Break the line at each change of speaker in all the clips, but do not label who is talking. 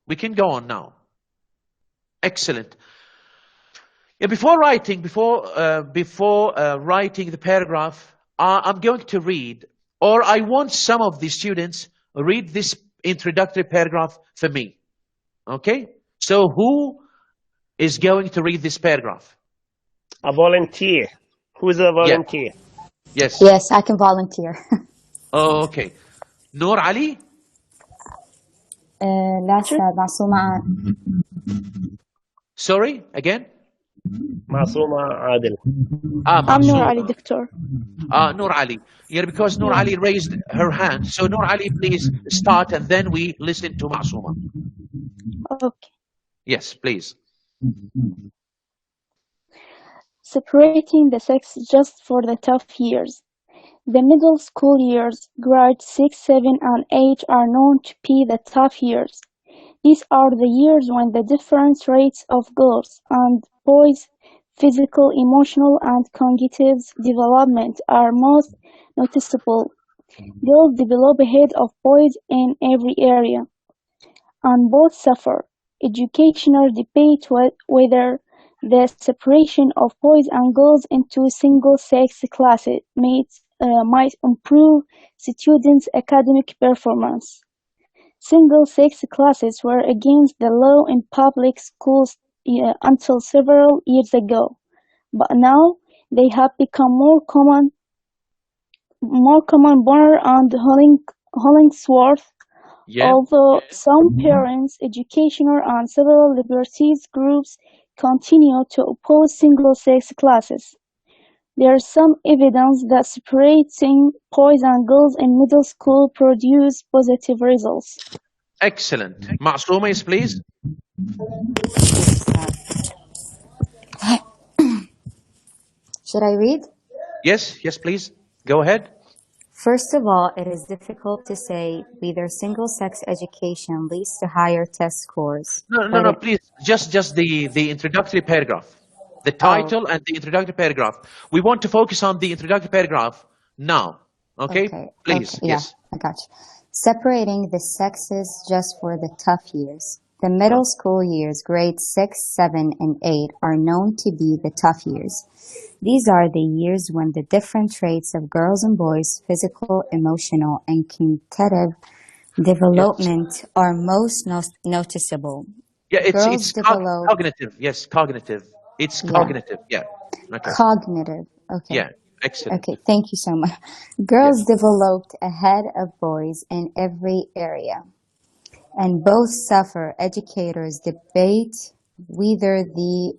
We can go on now. Excellent. Yeah, before writing the paragraph, I'm going to read, or I want some of the students read this introductory paragraph for me. Okay? So who is going to read this paragraph?
A volunteer. Who's a volunteer?
Yeah. Yes.
Yes, I can volunteer.
Oh, okay. Noor Ali?
لا أستاذ معصومة.
Sorry, again?
معصومة عادل.
I'm Noor Ali, Doctor.
Noor Ali. Yeah, because Noor Ali raised her hand. So Noor Ali, please start, and then we listen to Masuma.
Okay.
Yes, please.
Separating the sexes just for the tough years. The middle school years, grades 6, 7, and 8, are known to be the tough years. These are the years when the different rates of girls and boys' physical, emotional, and cognitive development are most noticeable. Girls develop ahead of boys in every area, and both suffer. Educational debate whether the separation of boys and girls into single-sex classes might improve students' academic performance. Single-sex classes were against the law in public schools until several years ago, but now they have become more common. Bonner and Hollingsworth, although some parents, educational, and civil liberties groups continue to oppose single-sex classes. There is some evidence that separating boys and girls in middle school produce positive results.
Excellent. Masuma, yes, please.
Should I read?
Yes, please. Go ahead.
First of all, it is difficult to say whether single-sex education leads to higher test scores.
No, please. Just the introductory paragraph. The title and the introductory paragraph. We want to focus on the introductory paragraph now. Okay? Please.
Okay.
Yes.
Yeah, I got you. Separating the sexes just for the tough years. The middle school years, grades 6, 7, and 8, are known to be the tough years. These are the years when the different traits of girls and boys' physical, emotional, and cognitive development are most noticeable.
Yeah, it's cognitive. Yes, cognitive. It's cognitive. Yeah. Okay.
Cognitive. Okay.
Yeah. Excellent.
Okay, thank you so much. Girls developed ahead of boys in every area, and both suffer. Educators debate whether the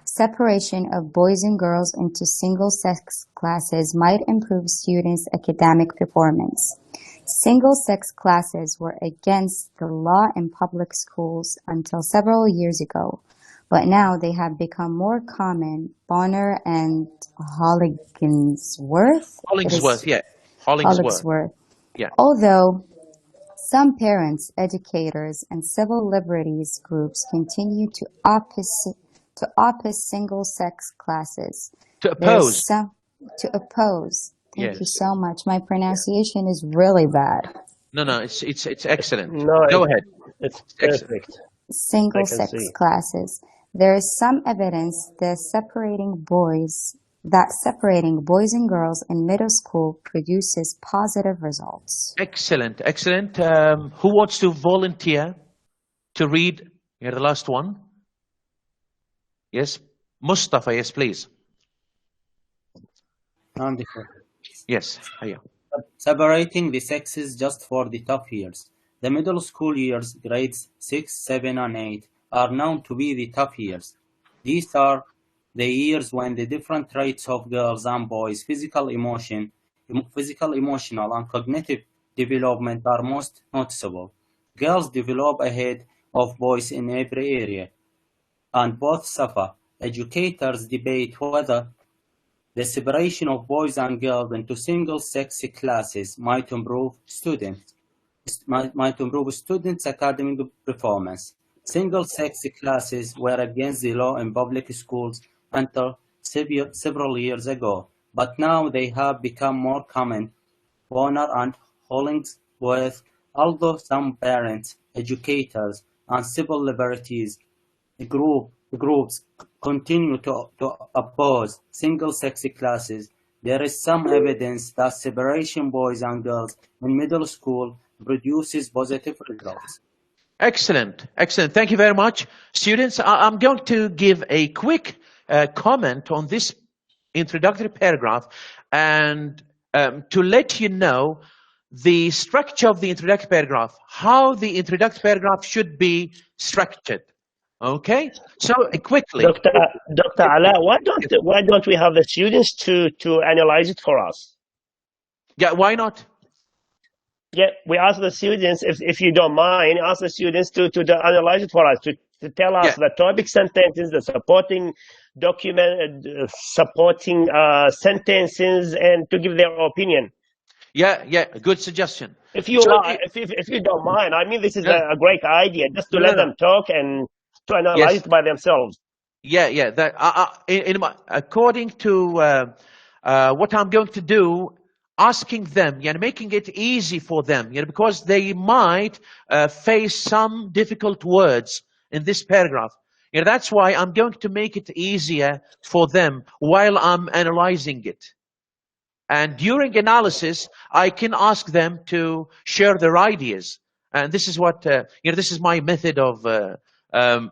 separation of boys and girls into single-sex classes might improve students' academic performance. Single-sex classes were against the law in public schools until several years ago, but now they have become more common. Bonner and Hollingsworth?
Hollingsworth.
Yeah. Although some parents, educators, and civil liberties groups continue to oppose single-sex classes.
To oppose.
Thank you so much. My pronunciation is really bad.
No, it's excellent.
No,
Go ahead.
It's perfect.
Single-sex classes. There is some evidence that separating boys and girls in middle school produces positive results.
Excellent. Who wants to volunteer to read? You're the last one. Yes, Mustafa. Yes, please. Yes. Hiya.
Separating the sexes just for the tough years. The middle school years, grades 6, 7, and 8, are known to be the tough years. These are the years when the different traits of girls and boys' physical, emotional, and cognitive development are most noticeable. Girls develop ahead of boys in every area, and both suffer. Educators debate whether the separation of boys and girls into single-sex classes might improve students' academic performance. Single-sex classes were against the law in public schools until several years ago, but now they have become more common. Bonner and Hollingsworth, although some parents, educators, and civil liberties groups continue to oppose single-sex classes, there is some evidence that separation boys and girls in middle school produces positive results.
Excellent, excellent. Thank you very much. Students, I'm going to give a quick comment on this introductory paragraph and to let you know the structure of the introductory paragraph, how the introductory paragraph should be structured. Okay, so quickly.
Dr. Alaa, why don't we have the students to analyze it for us?
Yeah, why not?
Yeah, we ask the students, if you don't mind, ask the students to analyze it for us, to tell us the topic sentences, the supporting document, supporting sentences, and to give their opinion.
Yeah, good suggestion.
If you if you don't mind, I mean, this is a great idea, just to let them talk and to analyze it by themselves.
Yeah. That according to what I'm going to do, asking them, making it easy for them, because they might face some difficult words in this paragraph. That's why I'm going to make it easier for them while I'm analyzing it. And during analysis, I can ask them to share their ideas. And this is what, this is my method of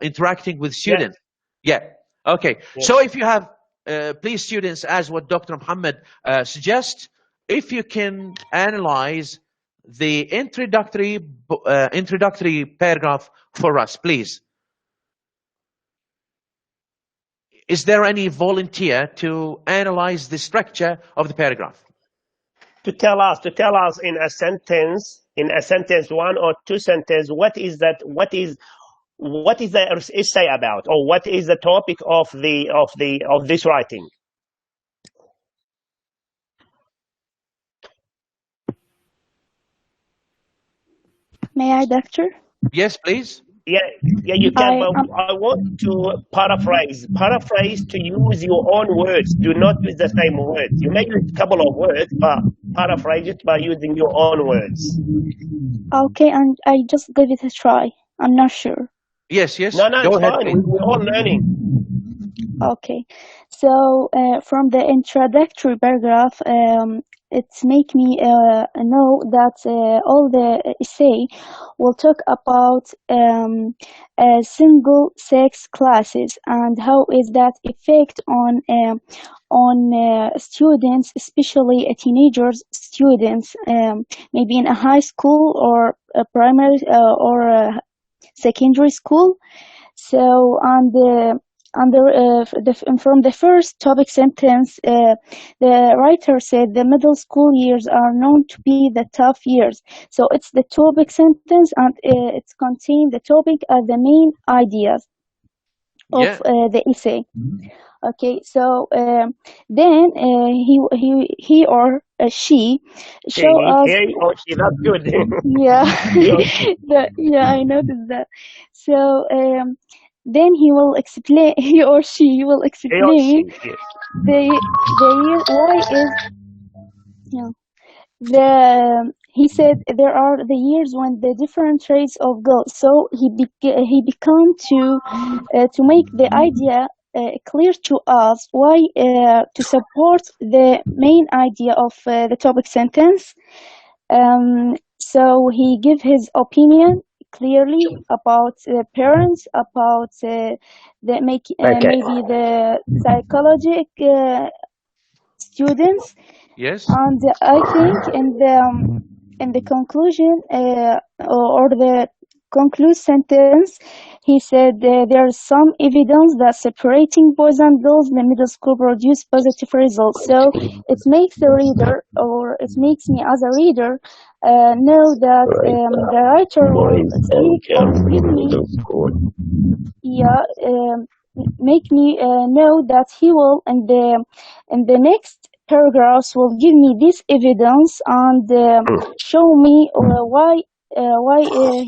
interacting with students. Yeah. Okay. Yeah. So if you have, please students, as what Dr. Muhammad suggests, if you can analyze the introductory paragraph for us, please. Is there any volunteer to analyze the structure of the paragraph?
To tell us in a sentence, one or two sentences, what is the essay about, or what is the topic of this writing?
May I, Doctor?
Yes, please.
Yeah, you can. I want to paraphrase to use your own words. Do not use the same words. You may use a couple of words, but paraphrase it by using your own words.
Okay, and I just give it a try. I'm not sure.
Yes.
No, it's fine. We're all learning.
Okay, so from the introductory paragraph, it make me know that all the essay will talk about single-sex classes and how is that effect on students, especially teenagers students, maybe in a high school or a primary or a secondary school. So from the first topic sentence, the writer said the middle school years are known to be the tough years. So it's the topic sentence, and it contains the topic as the main ideas of the essay. Okay, so then he or she show us.
He or she, that's good.
Yeah, I noticed that. So then he or she will explain he said there are the years when the different traits of girls. So he began to make the idea clear to us why to support the main idea of the topic sentence. So he gave his opinion clearly about parents, about maybe the psychological students.
Yes.
And I think in the conclusion or the conclude sentence, he said there's some evidence that separating boys and girls in the middle school produce positive results. So it makes the reader, or it makes me as a reader, know that the writer will speak or give me, make me know that he will in the next paragraphs will give me this evidence and show me why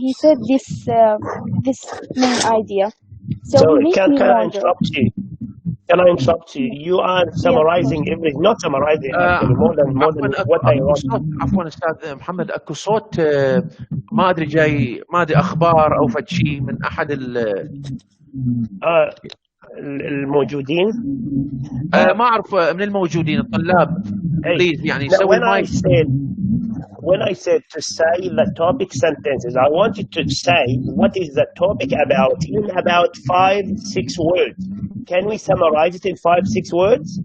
he said this main idea. So
can I interrupt you? Can I interrupt you? You are summarizing everything, not summarizing actually, more than what I want.
عفوا استاذ محمد، اكو صوت ما ادري جاي، ما ادري اخبار او فد شيء من احد
الموجودين.
ما اعرف من الموجودين الطلاب. بليز يعني سوي المايك.
When I said to say the topic sentences, I wanted to say what is the topic about in about 5-6 words. Can we summarize it in 5-6 words?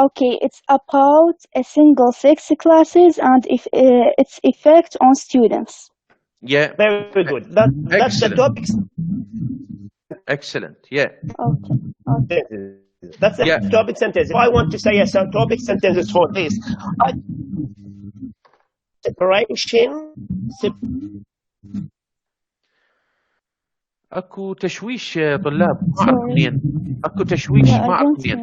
Okay, it's about a single-sex classes and its effect on students.
Yeah.
Very good. That's the topic.
Excellent. Yeah.
Okay.
That's the topic sentence. If I want to say a topic sentences for this, separation.
اكو تشويش طلاب، ما اعرف منين. اكو تشويش، ما اعرف منين.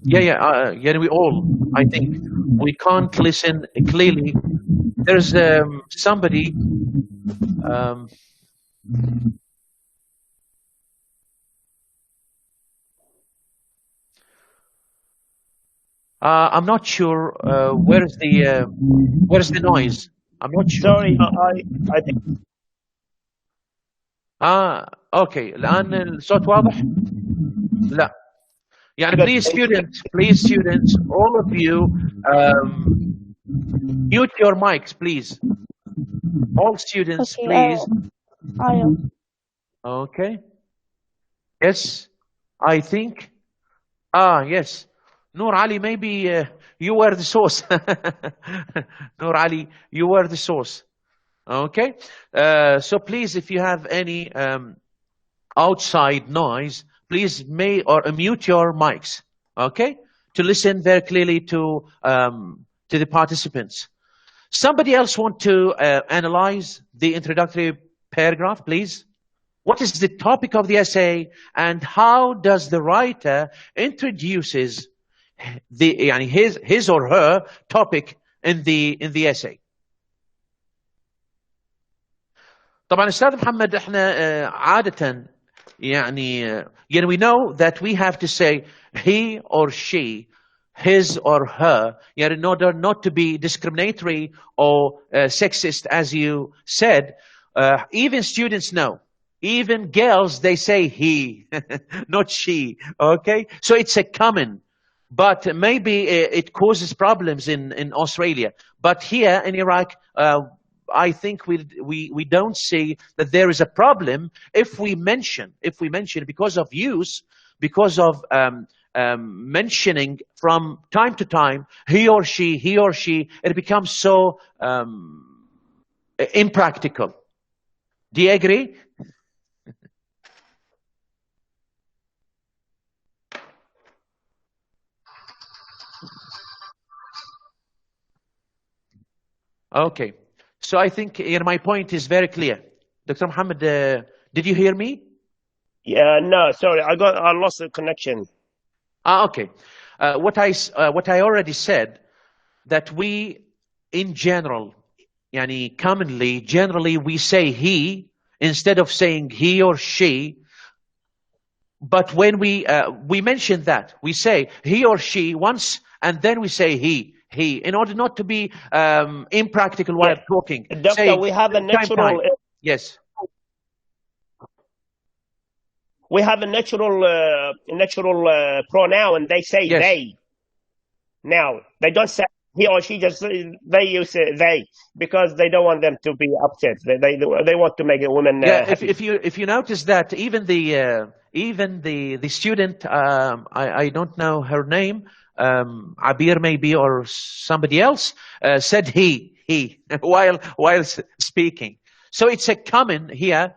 يعني we all, I think we can't listen clearly. There's somebody I'm not sure where's the noise. I'm not sure.
Sorry, I think.
اوكي الان الصوت واضح؟ لا. يعني please students, all of you mute your mics please. All students,
okay,
please.
I am.
Okay. Yes, I think. Yes. Noor Ali, maybe you were the source. Noor Ali, you were the source. Okay. So please, if you have any outside noise, please mute your mics. Okay, to listen very clearly to the participants. Somebody else want to analyze the introductory paragraph, please? What is the topic of the essay, and how does the writer introduces his or her topic in the essay? طبعا أستاذ محمد، احنا عادة يعني we know that we have to say he or she, his or her, in order not to be discriminatory or sexist, as you said. Even students know. Even girls, they say he, not she. Okay, so it's a common, but maybe it causes problems in Australia. But here in Iraq, I think we don't see that there is a problem if we mention because of use, because of mentioning from time to time he or she, it becomes so impractical. Do you agree? Okay. So I think my point is very clear. Dr. Mohammed, did you hear me?
Yeah, no, sorry, I lost the connection.
Okay. What I already said, that we, in general, generally we say he instead of saying he or she. But when we mention that, we say he or she once, and then we say he, in order not to be impractical while talking.
Doctor,
say,
we have a natural.
Yes.
We have a natural pronoun, and they say they. Now they don't say he or she, just they use they because they don't want them to be upset. They want to make a woman. Happy.
If you notice that even the student, I don't know her name, Abir maybe, or somebody else, said he while speaking. So it's a common here.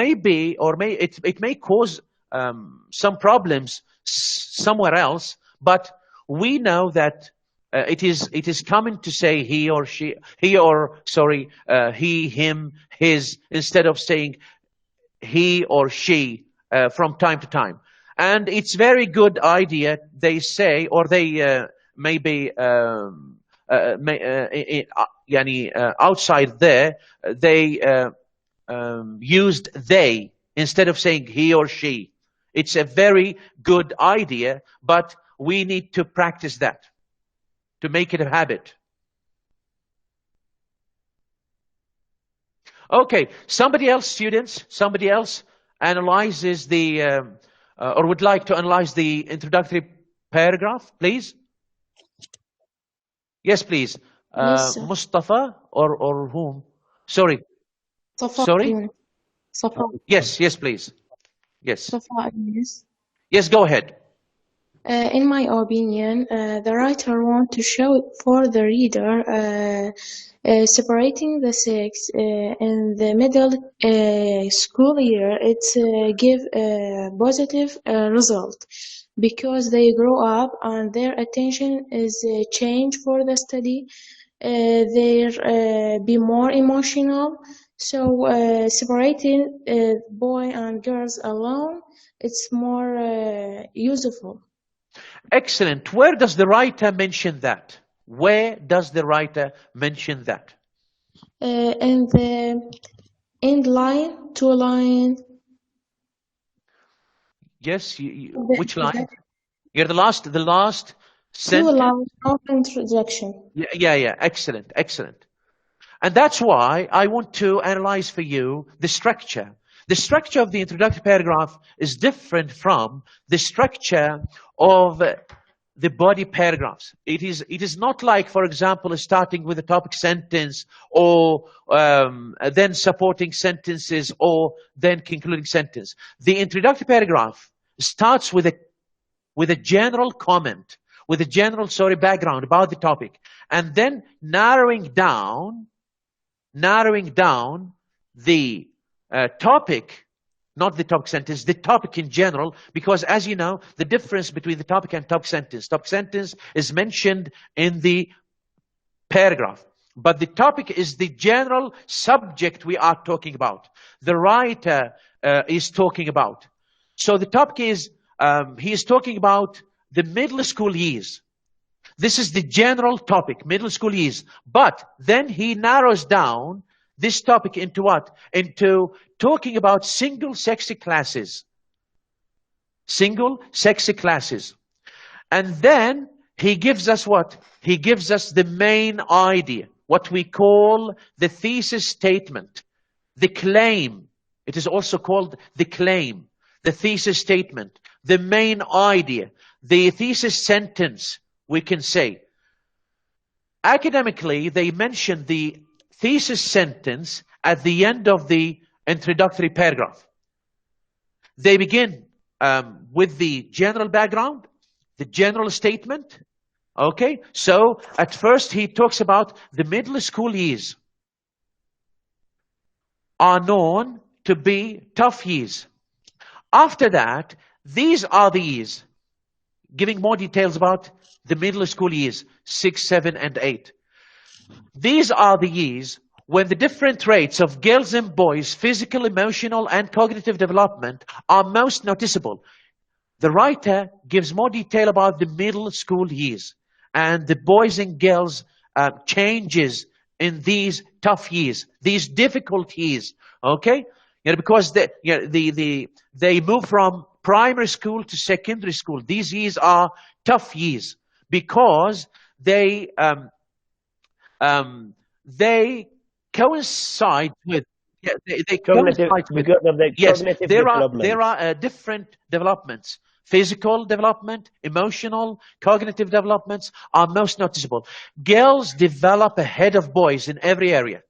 Maybe it may cause some problems somewhere else, but we know that it is common to say he or she, he, him, his, instead of saying he or she from time to time. And it's very good idea, they say, or they maybe outside there, they used they instead of saying he or she. It's a very good idea, but we need to practice that to make it a habit. Okay, somebody else, students, somebody else analyzes the, or would like to analyze the introductory paragraph, please? Yes, please.
Yes, sir.
Mustafa or whom? Sorry.
Safa
Sorry?
unit. Safa.
Yes, please. Yes.
Safa unit.
Yes, go ahead.
In my opinion, the writer wants to show for the reader separating the sex in the middle school year. It's give a positive result because they grow up and their attention is changed for the study. They be more emotional. So separating boy and girls alone, it's more useful.
Excellent. Where does the writer mention that? Where does the writer mention that?
In the end line, two line.
Yes, which line? You're the last
Two
sentence.
lines of introduction.
Yeah. Excellent. And that's why I want to analyze for you the structure. The structure of the introductory paragraph is different from the structure of the body paragraphs. It is not like, for example, starting with a topic sentence or then supporting sentences or then concluding sentence. The introductory paragraph starts with a general comment, with a general background about the topic, and then narrowing down the topic, not the topic sentence, the topic in general, because as you know, the difference between the topic and topic sentence is mentioned in the paragraph, but the topic is the general subject we are talking about, the writer is talking about. So the topic is, he is talking about the middle school years. This is the general topic, middle school years. But then he narrows down this topic into what? Into talking about single-sexy classes. Single-sexy classes. And then he gives us what? He gives us the main idea, what we call the thesis statement, the claim. It is also called the claim, the thesis statement, the main idea, the thesis sentence, we can say. Academically, they mention the thesis sentence at the end of the introductory paragraph. They begin with the general background, the general statement. Okay, so at first he talks about the middle school years are known to be tough years. After that, these are the years, giving more details about the middle school years, 6, 7, and 8. These are the years when the different traits of girls and boys' physical, emotional, and cognitive development are most noticeable. The writer gives more detail about the middle school years and the boys and girls changes in these tough years, these difficult years. Okay, because they move from primary school to secondary school. These years are tough years because they coincide with yes, there are different developments. Physical development, emotional, cognitive developments are most noticeable. Girls develop ahead of boys in every area.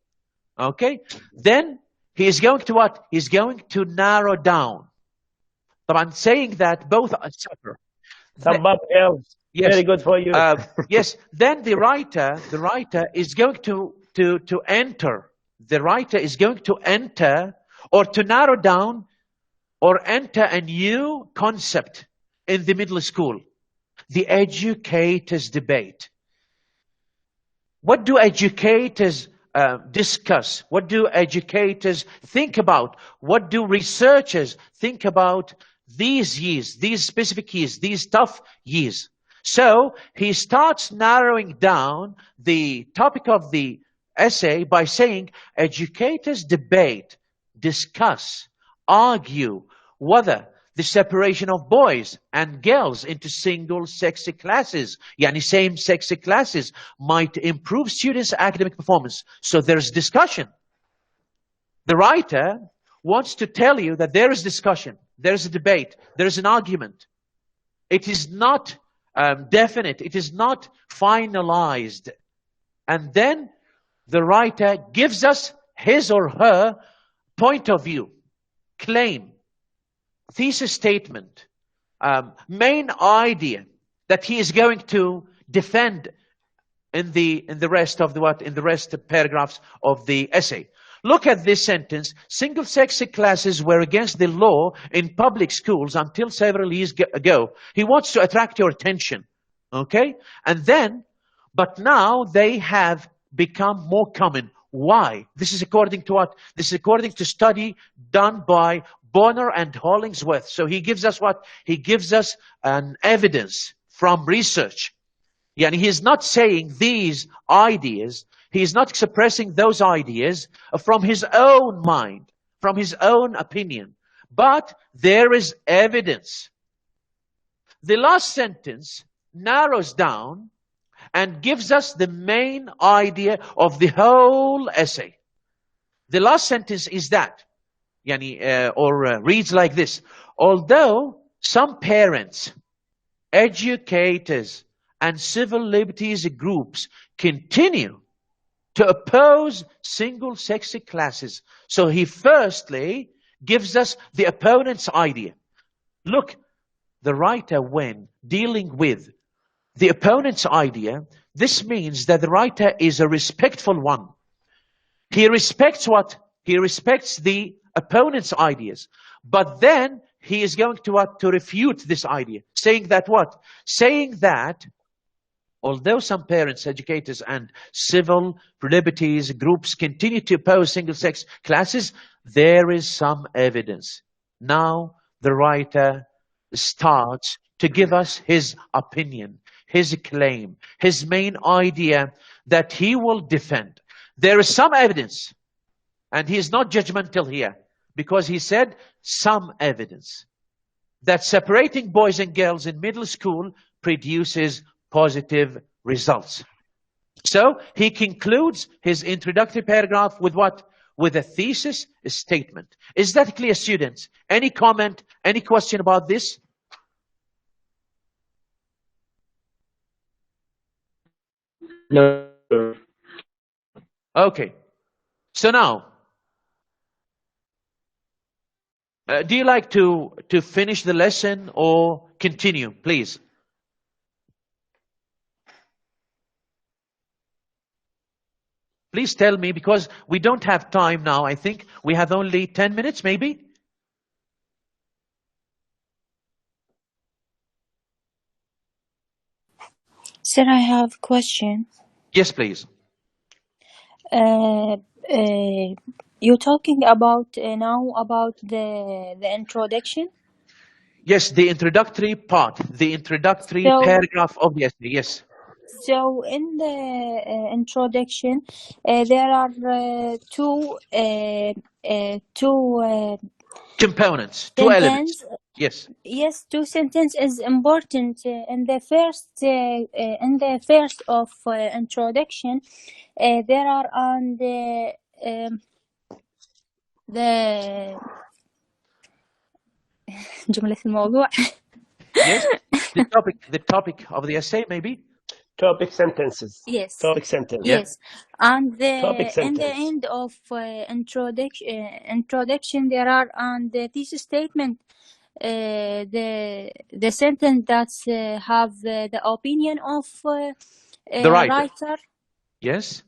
Okay? Then he is going to what? He's going to narrow down. But I'm saying that both are separate.
Yes. Very good for you.
Yes. Then the writer is going to enter. The writer is going to enter or to narrow down or enter a new concept in the middle school. The educators' debate. What do educators discuss? What do educators think about? What do researchers think about these years, these specific years, these tough years? So he starts narrowing down the topic of the essay by saying educators debate, discuss, argue whether the separation of boys and girls into single-sexy classes, yani same-sexy classes, might improve students' academic performance. So there's discussion. The writer wants to tell you that there is discussion, there is a debate, there is an argument. It is not definite, it is not finalized. And then the writer gives us his or her point of view, claim, thesis statement, main idea that he is going to defend in the rest of the paragraphs of the essay. Look at this sentence. Single-sex classes were against the law in public schools until several years ago. He wants to attract your attention, okay? And then, but now they have become more common. Why? This is according to what? This is according to study done by Bonner and Hollingsworth. So he gives us what? He gives us an evidence from research. Yeah, and he is not saying these ideas, he is not expressing those ideas from his own mind, from his own opinion. But there is evidence. The last sentence narrows down and gives us the main idea of the whole essay. The last sentence is that, reads like this. Although some parents, educators, and civil liberties groups continue to oppose single-sex classes. So he firstly gives us the opponent's idea. Look, the writer, when dealing with the opponent's idea, this means that the writer is a respectful one. He respects what? He respects the opponent's ideas. But then he is going to what? To refute this idea. Saying that what? Saying that although some parents, educators, and civil liberties groups continue to oppose single-sex classes, there is some evidence. Now the writer starts to give us his opinion, his claim, his main idea that he will defend. There is some evidence, and he is not judgmental here, because he said some evidence, that separating boys and girls in middle school produces positive results. So he concludes his introductory paragraph with what? With a thesis statement. Is that clear, students? Any comment, any question about this?
No.
Okay. So now, do you like to finish the lesson or continue, please? Please tell me, because we don't have time now. I think we have only 10 minutes, maybe?
Sir, I have a question.
Yes, please.
You're talking about now about the introduction?
Yes, the introductory part, the introductory paragraph of the essay, yes.
So in the introduction, there are two
components, two elements. Yes.
Yes, two sentences is important. In the first of introduction, there are on the جملة الموضوع.
Yes, the topic of the essay, maybe.
Topic sentences.
Yes.
Topic sentence.
Yes. And
in
the end of introduction, there are on the thesis statement, the sentence that have the opinion of
the writer. Yes.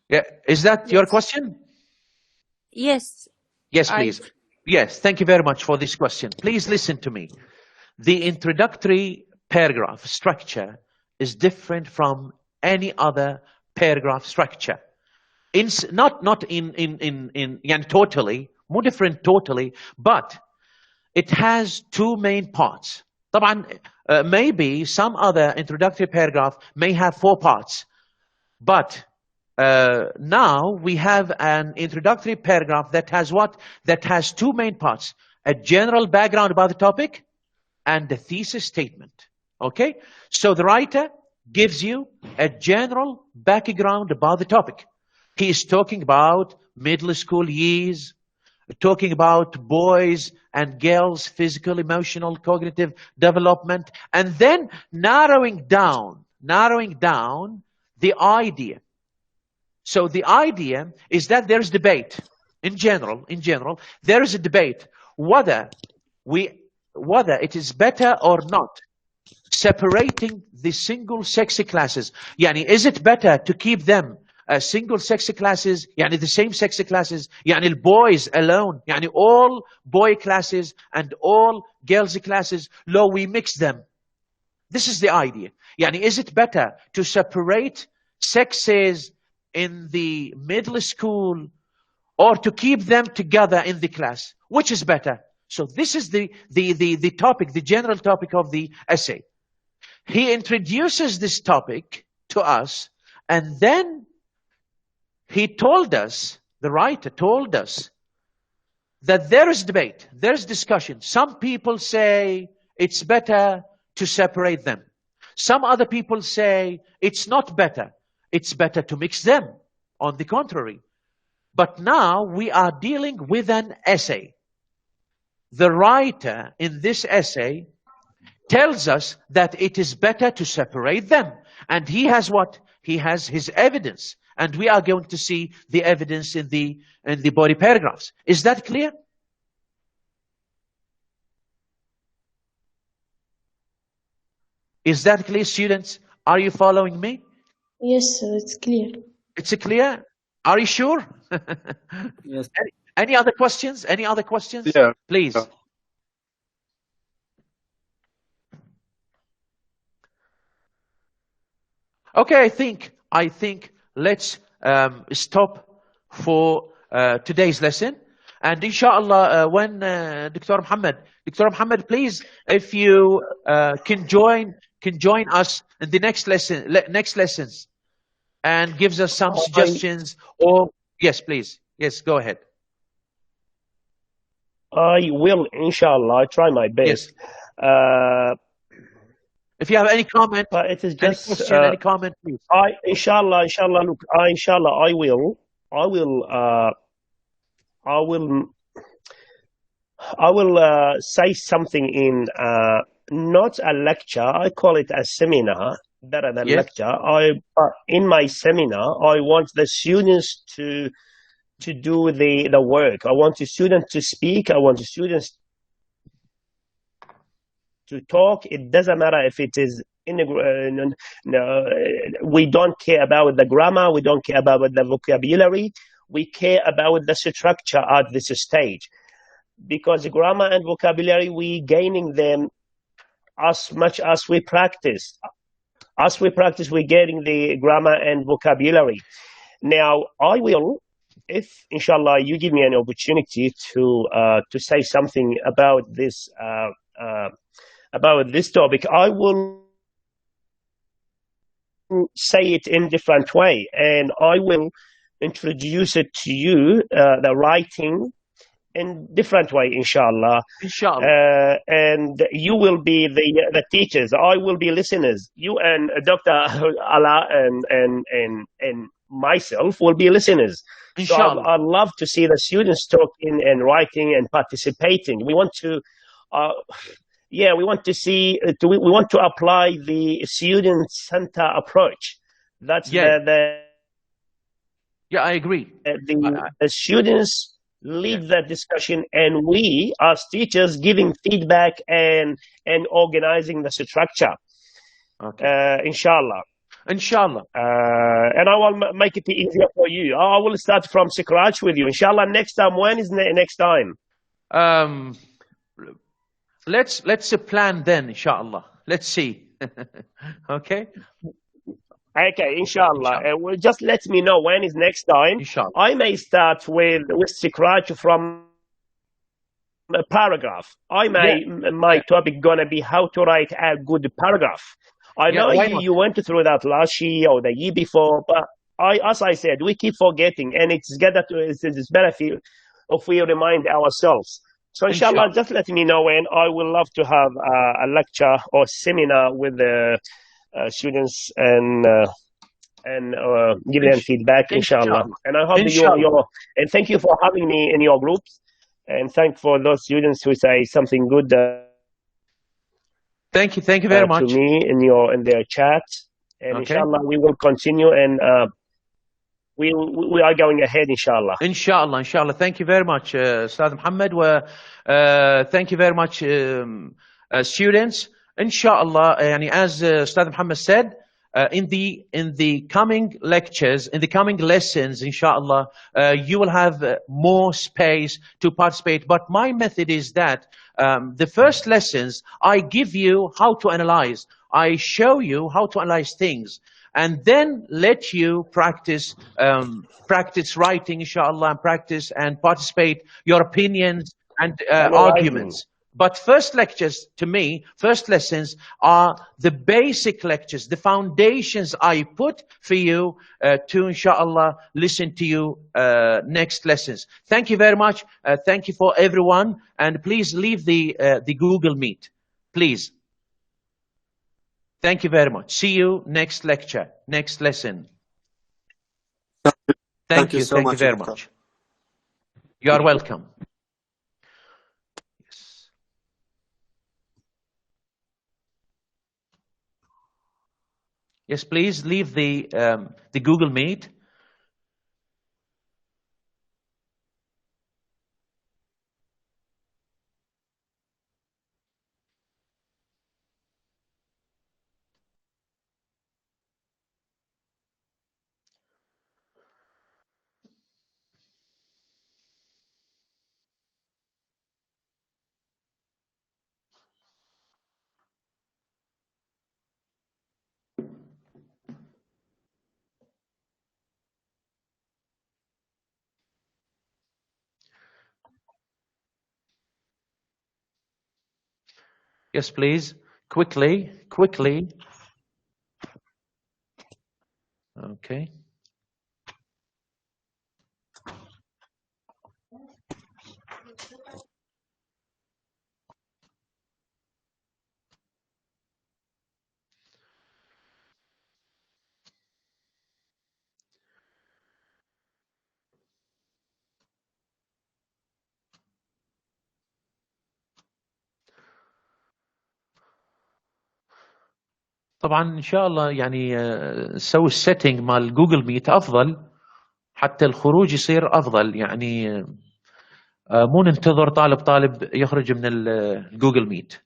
Yeah. Is that your question?
Yes.
Yes, please. Yes. Thank you very much for this question. Please listen to me. The introductory paragraph structure is different from any other paragraph structure. Not in totally, more different totally, but it has two main parts. Maybe some other introductory paragraph may have 4 parts, but now we have an introductory paragraph that has what? That has 2 main parts: a general background about the topic and the thesis statement. Okay? So the writer gives you a general background about the topic. He is talking about middle school years, talking about boys and girls' physical, emotional, cognitive development, and then narrowing down the idea. So the idea is that there's debate in general, there is a debate whether it is better or not separating the single sex classes. Yani, is it better to keep them single sex classes, yani the same sex classes, yani boys alone, yani all boy classes and all girls classes, low, we mix them. This is the idea. Yani, is it better to separate sexes in the middle school or to keep them together in the class? Which is better? So this is the topic, the general topic of the essay. He introduces this topic to us, and then he told us, the writer told us, that there is debate, there's discussion. Some people say it's better to separate them. Some other people say it's not better. It's better to mix them, on the contrary. But now we are dealing with an essay. The writer in this essay tells us that it is better to separate them. And he has what? He has his evidence. And we are going to see the evidence in the body paragraphs. Is that clear? Is that clear, students? Are you following me?
Yes, sir, it's clear.
It's clear? Are you sure?
Yes.
Any other questions? Any other questions?
Yeah.
Please. Okay, I think let's stop for today's lesson. And inshallah, when Dr. Muhammad, please, if you can join us in the next lessons, and gives us some suggestions. Or yes, please, yes, go ahead.
I will, inshallah. I try my best.
Yes. If you have any comment,
but it is just
any question, any comment, please.
Inshallah, look, inshallah, I will say something in not a lecture. I call it a seminar better than lecture. In my seminar, I want the students to do the work. I want the students to speak. I want the students to talk. It doesn't matter if it is we don't care about the grammar. We don't care about the vocabulary. We care about the structure at this stage, because grammar and vocabulary, we gaining them as much as we practice. As we practice, we're getting the grammar and vocabulary. Now, I will, if inshallah you give me an opportunity to say something about this topic, I will say it in different way, and I will introduce it to you, the writing, in different way, inshallah.
Inshallah.
And you will be the teachers. I will be listeners. You and Dr. Alaa and myself will be listeners.
Inshallah.
So I'd love to see the students talking and writing and participating. We want to, we want to see. We want to apply the student-center approach. That's
I agree.
The students lead that discussion, and we as teachers giving feedback and organizing the structure.
Okay.
Inshallah. And I will make it easier for you. I will start from scratch with you, inshallah. Next time, when is next time?
Let's plan then, inshallah. Let's see. Okay.
Okay, inshallah. Well, just let me know when is next time.
Inshallah.
I may start with scratch from a paragraph. My topic gonna be how to write a good paragraph. I know you went through that last year or the year before, but as I said, we keep forgetting, and it's better if we remind ourselves. So inshallah, just let me know when. I would love to have a lecture or seminar with the students and and give them feedback, inshallah. And I hope that and thank you for having me in your groups, and thank for those students who say something good.
Thank you very much
to me in their chat, and inshallah we will continue, and we are going ahead, inshallah.
Inshallah. Thank you very much, Ustad Muhammad. Thank you very much, students. Inshallah, as Ustad Muhammad said, in the coming lectures, in the coming lessons, inshallah, you will have more space to participate. But my method is that the first lessons, I give you how to analyze. I show you how to analyze things, and then let you practice writing, inshallah, and practice and participate your opinions and arguments. But first lectures, to me, first lessons are the basic lectures, the foundations I put for you to, inshallah, listen to you next lessons. Thank you very much. Thank you for everyone. And please leave the Google Meet, please. Thank you very much. See you next lecture, next lesson. Thank you so much. Thank you very much. You are welcome. Yes, please leave the Google Meet. Yes, please. Quickly. Okay. طبعا ان شاء الله سوي السيتنج مال جوجل ميت افضل حتى الخروج يصير افضل، مو ننتظر طالب يخرج من الجوجل ميت.